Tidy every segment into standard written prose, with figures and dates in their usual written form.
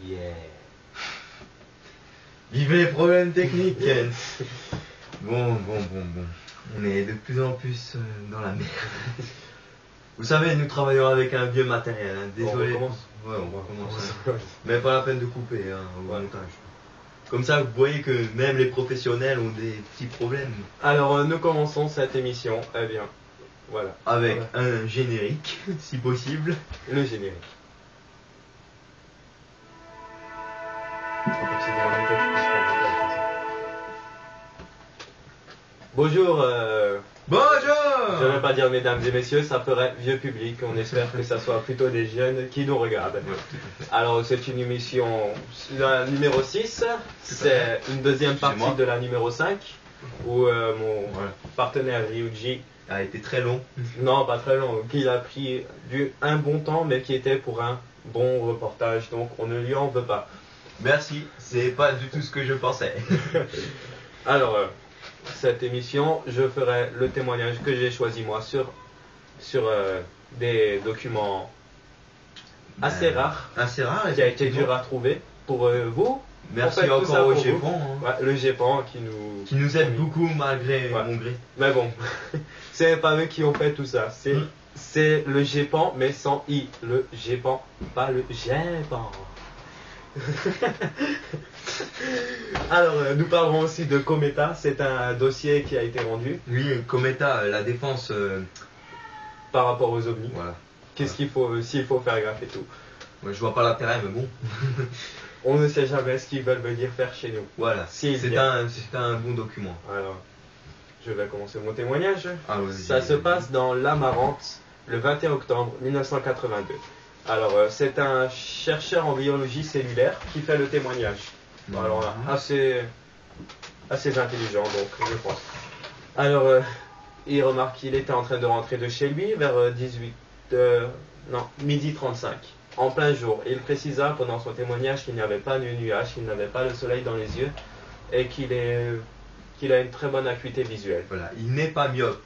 Yeah. Vive les problèmes techniques. Bon. On est de plus en plus dans la merde. Vous savez, nous travaillons avec un vieux matériel. Hein. Désolé. On recommence. Ouais, on recommence. Mais pas la peine de couper au montage. Comme ça, vous voyez que même les professionnels ont des petits problèmes. Alors, nous commençons cette émission. Eh bien, voilà. Avec un générique, si possible. Le générique. Bonjour. Bonjour. Je ne vais pas dire mesdames et messieurs, ça ferait vieux public. On espère que ça soit plutôt des jeunes qui nous regardent. Ouais, tout à fait. Alors, c'est une émission, la numéro 6. C'est une deuxième partie de la numéro 5. Où mon partenaire Ryuji a été très long. Non, pas très long. Qu'il a pris un bon temps, mais qui était pour un bon reportage. Donc, on ne lui en veut pas. Merci, c'est pas du tout ce que je pensais. Alors, cette émission, je ferai le témoignage que j'ai choisi moi sur des documents assez rares. Assez rares, qui a été dur à trouver pour vous. Merci en fait, encore au GEPAN. Hein. Ouais, le GEPAN qui nous aide beaucoup malgré mon gré. Mais bon, c'est pas eux qui ont fait tout ça. C'est le GEPAN, mais sans I. Le GEPAN, pas le GEPAN. Alors, nous parlerons aussi de Cometa. C'est un dossier qui a été rendu. Oui, Cometa, la défense par rapport aux ovnis. Voilà. Qu'est-ce qu'il faut, s'il faut faire gaffe et tout. Moi, je vois pas l'intérêt, mais bon. On ne sait jamais ce qu'ils veulent venir faire chez nous. Voilà. C'est un bon document. Alors, je vais commencer mon témoignage. Ah, ça se passe dans l'Amarante le 21 octobre 1982. Alors, c'est un chercheur en biologie cellulaire qui fait le témoignage. Alors, assez intelligent, donc, je pense. Alors, il remarque qu'il était en train de rentrer de chez lui vers midi 35, en plein jour. Il précisa pendant son témoignage qu'il n'y avait pas de nuages, qu'il n'avait pas le soleil dans les yeux et qu'il a une très bonne acuité visuelle. Voilà, il n'est pas myope.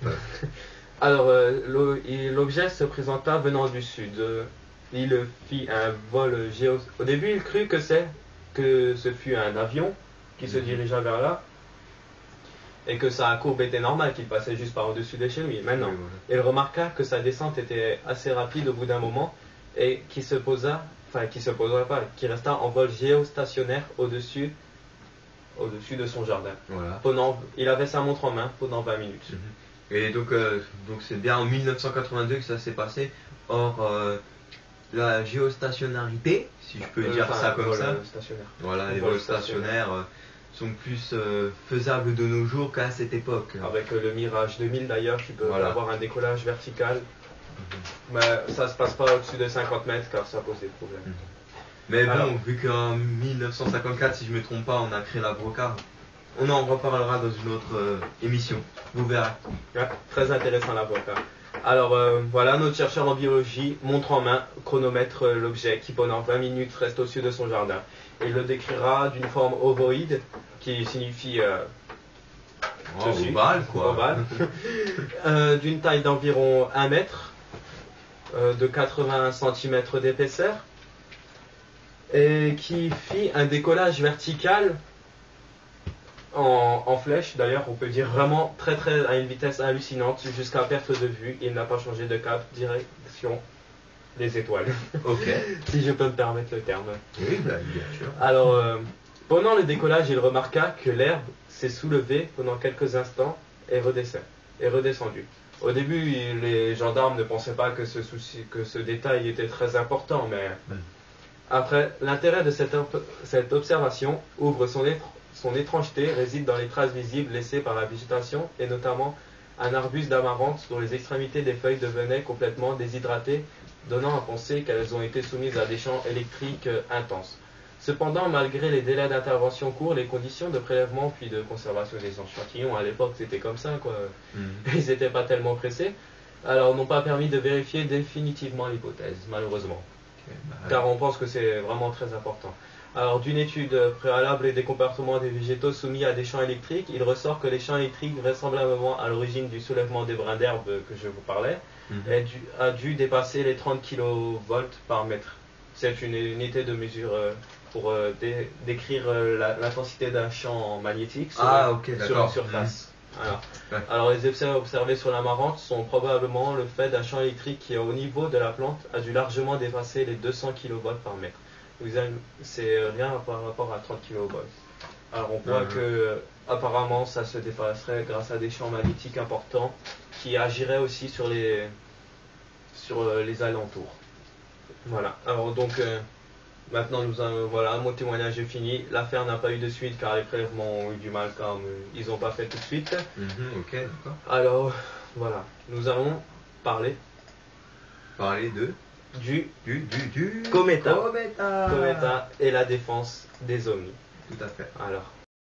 Alors, l'objet se présenta venant du sud. Il fit un vol Au début, il crut que ce fut un avion qui se dirigea vers là et que sa courbe était normale, qu'il passait juste par au-dessus de chez lui. Maintenant, il remarqua que sa descente était assez rapide au bout d'un moment et qu'il resta en vol géostationnaire au-dessus de son jardin. Voilà. Il avait sa montre en main pendant 20 minutes. Et donc c'est bien en 1982 que ça s'est passé. Or, la géostationnarité, si je peux dire ça comme ça, voilà, les vols stationnaires sont plus faisables de nos jours qu'à cette époque. Avec le Mirage 2000 d'ailleurs, tu peux avoir un décollage vertical. Mais ça se passe pas au-dessus de 50 mètres car ça pose des problèmes. Mais bon, vu qu'en 1954, si je ne me trompe pas, on a créé la brocard, on en reparlera dans une autre émission. Vous verrez. Ouais, très intéressant la brocard. Alors voilà, notre chercheur en biologie montre en main, chronomètre l'objet qui pendant 20 minutes reste au-dessus de son jardin. Il le décrira d'une forme ovoïde, qui signifie ovale, quoi. Ovale. D'une taille d'environ 1 mètre, de 80 cm d'épaisseur, et qui fit un décollage vertical en flèche, d'ailleurs on peut dire vraiment très à une vitesse hallucinante jusqu'à perte de vue. Il n'a pas changé de cap, direction les étoiles. Ok. Si je peux me permettre le terme. Oui, bien sûr. Alors, pendant le décollage, il remarqua que l'herbe s'est soulevée pendant quelques instants et redescendue. Au début, les gendarmes ne pensaient pas que ce détail était très important, mais après, l'intérêt de cette observation ouvre son étrangeté réside dans les traces visibles laissées par la végétation et notamment un arbuste d'amarante dont les extrémités des feuilles devenaient complètement déshydratées, donnant à penser qu'elles ont été soumises à des champs électriques intenses. Cependant, malgré les délais d'intervention courts, les conditions de prélèvement puis de conservation des échantillons, à l'époque c'était comme ça, quoi. Ils n'étaient pas tellement pressés, alors n'ont pas permis de vérifier définitivement l'hypothèse, malheureusement. Car on pense que c'est vraiment très important. Alors, d'une étude préalable et des comportements des végétaux soumis à des champs électriques, il ressort que les champs électriques, vraisemblablement à l'origine du soulèvement des brins d'herbe que je vous parlais, a dû dépasser les 30 kV par mètre C'est une unité de mesure pour décrire l'intensité d'un champ magnétique sur une surface. Alors, Ouais. alors les effets observés sur l'amarante sont probablement le fait d'un champ électrique qui au niveau de la plante a dû largement dépasser les 200 kV par mètre. C'est rien par rapport à 30 kV. Alors on voit que apparemment ça se dépasserait grâce à des champs magnétiques importants qui agiraient aussi sur les alentours. Voilà. Alors donc maintenant voilà, mon témoignage est fini. L'affaire n'a pas eu de suite car les prélèvements ont eu du mal car ils n'ont pas fait tout de suite. Ok, d'accord. Alors voilà, nous allons parler du Cometa et la défense des ovnis. Tout à fait. Alors